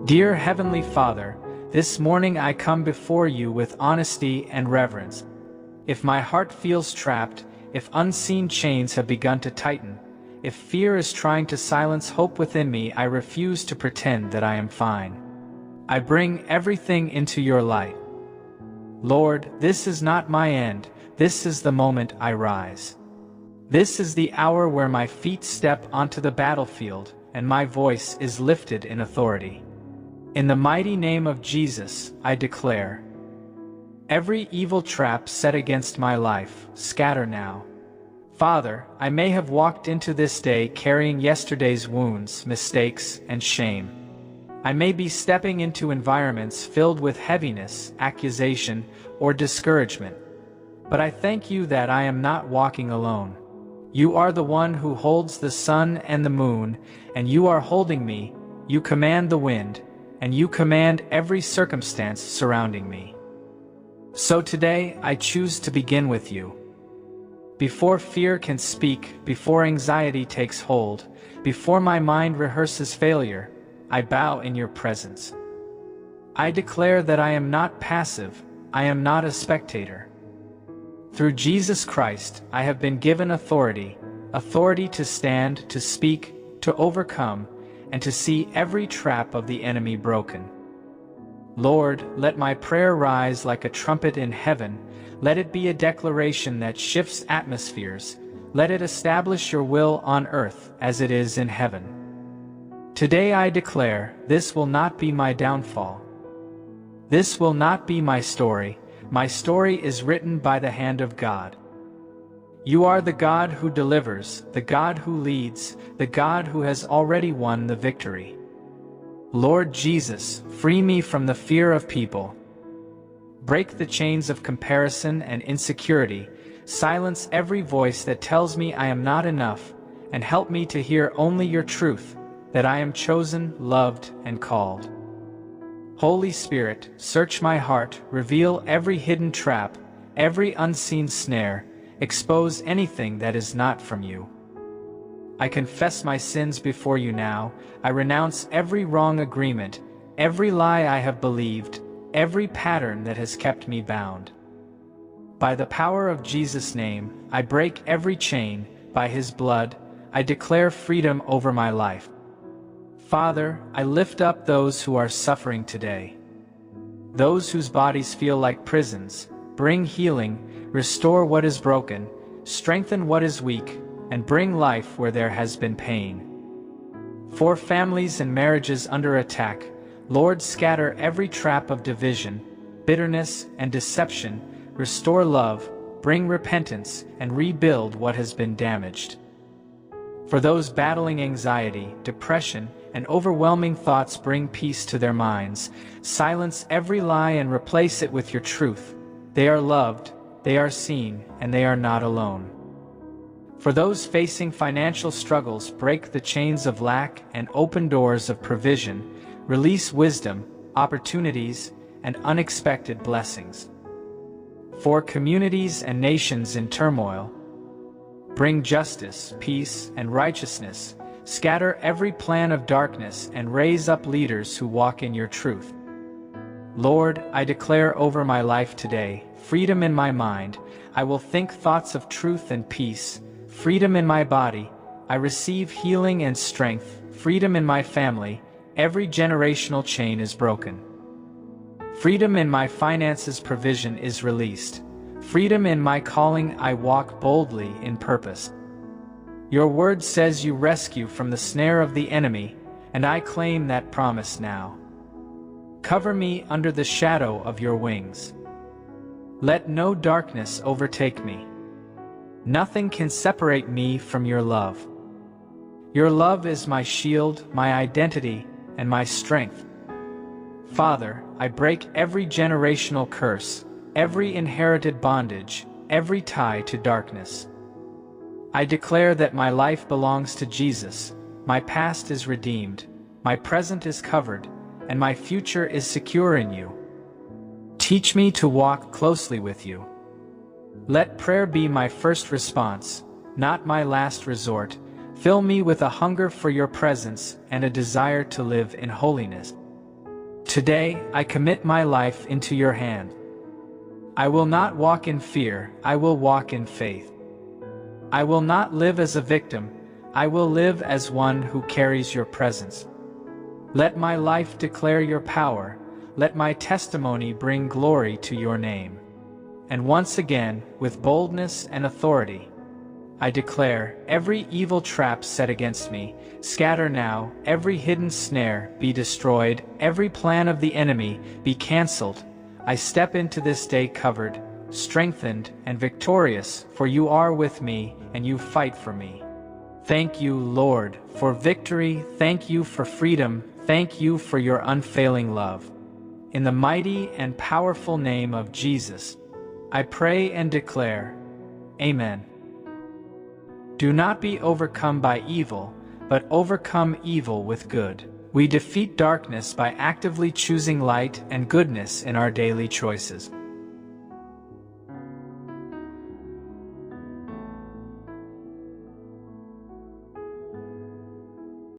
Dear Heavenly Father, this morning I come before you with honesty and reverence. If my heart feels trapped, if unseen chains have begun to tighten, if fear is trying to silence hope within me, I refuse to pretend that I am fine. I bring everything into your light. Lord, this is not my end, this is the moment I rise. This is the hour where my feet step onto the battlefield and my voice is lifted in authority. In the mighty name of Jesus, I declare, every evil trap set against my life, scatter now. Father, I may have walked into this day carrying yesterday's wounds, mistakes, and shame. I may be stepping into environments filled with heaviness, accusation, or discouragement. But I thank you that I am not walking alone. You are the one who holds the sun and the moon, and you are holding me. You command the wind, and you command every circumstance surrounding me. So today, I choose to begin with you. Before fear can speak, before anxiety takes hold, before my mind rehearses failure, I bow in your presence. I declare that I am not passive, I am not a spectator. Through Jesus Christ, I have been given authority to stand, to speak, to overcome, and to see every trap of the enemy broken. Lord, let my prayer rise like a trumpet in heaven. Let it be a declaration that shifts atmospheres. Let it establish your will on earth as it is in heaven. Today I declare, this will not be my downfall. This will not be my story. My story is written by the hand of God. You are the God who delivers, the God who leads, the God who has already won the victory. Lord Jesus, free me from the fear of people. Break the chains of comparison and insecurity, silence every voice that tells me I am not enough, and help me to hear only your truth, that I am chosen, loved, and called. Holy Spirit, search my heart, reveal every hidden trap, every unseen snare, expose anything that is not from you. I confess my sins before you now. I renounce every wrong agreement, every lie I have believed, every pattern that has kept me bound. By the power of Jesus' name, I break every chain. By his blood, I declare freedom over my life. Father, I lift up those who are suffering today. Those whose bodies feel like prisons. Bring healing, restore what is broken, strengthen what is weak, and bring life where there has been pain. For families and marriages under attack, Lord, scatter every trap of division, bitterness, and deception. Restore love, bring repentance, and rebuild what has been damaged. For those battling anxiety, depression, and overwhelming thoughts, bring peace to their minds. Silence every lie and replace it with your truth. They are loved, they are seen, and they are not alone. For those facing financial struggles, break the chains of lack and open doors of provision. Release wisdom, opportunities, and unexpected blessings. For communities and nations in turmoil, bring justice, peace, and righteousness. Scatter every plan of darkness and raise up leaders who walk in your truth. Lord, I declare over my life today, freedom in my mind. I will think thoughts of truth and peace. Freedom in my body. I receive healing and strength. Freedom in my family. Every generational chain is broken. Freedom in my finances, provision is released. Freedom in my calling, I walk boldly in purpose. Your word says you rescue from the snare of the enemy, and I claim that promise now. Cover me under the shadow of your wings. Let no darkness overtake me. Nothing can separate me from your love. Your love is my shield, my identity, and my strength. Father, I break every generational curse, every inherited bondage, every tie to darkness. I declare that my life belongs to Jesus, my past is redeemed, my present is covered, and my future is secure in you. Teach me to walk closely with you. Let prayer be my first response, not my last resort. Fill me with a hunger for your presence and a desire to live in holiness. Today, I commit my life into your hand. I will not walk in fear, I will walk in faith. I will not live as a victim, I will live as one who carries your presence. Let my life declare your power, let my testimony bring glory to your name. And once again, with boldness and authority, I declare, every evil trap set against me, scatter now, every hidden snare be destroyed, every plan of the enemy be cancelled. I step into this day covered, strengthened, and victorious, for you are with me, and you fight for me. Thank you, Lord, for victory, thank you for freedom, thank you for your unfailing love. In the mighty and powerful name of Jesus, I pray and declare, Amen. Do not be overcome by evil, but overcome evil with good. We defeat darkness by actively choosing light and goodness in our daily choices.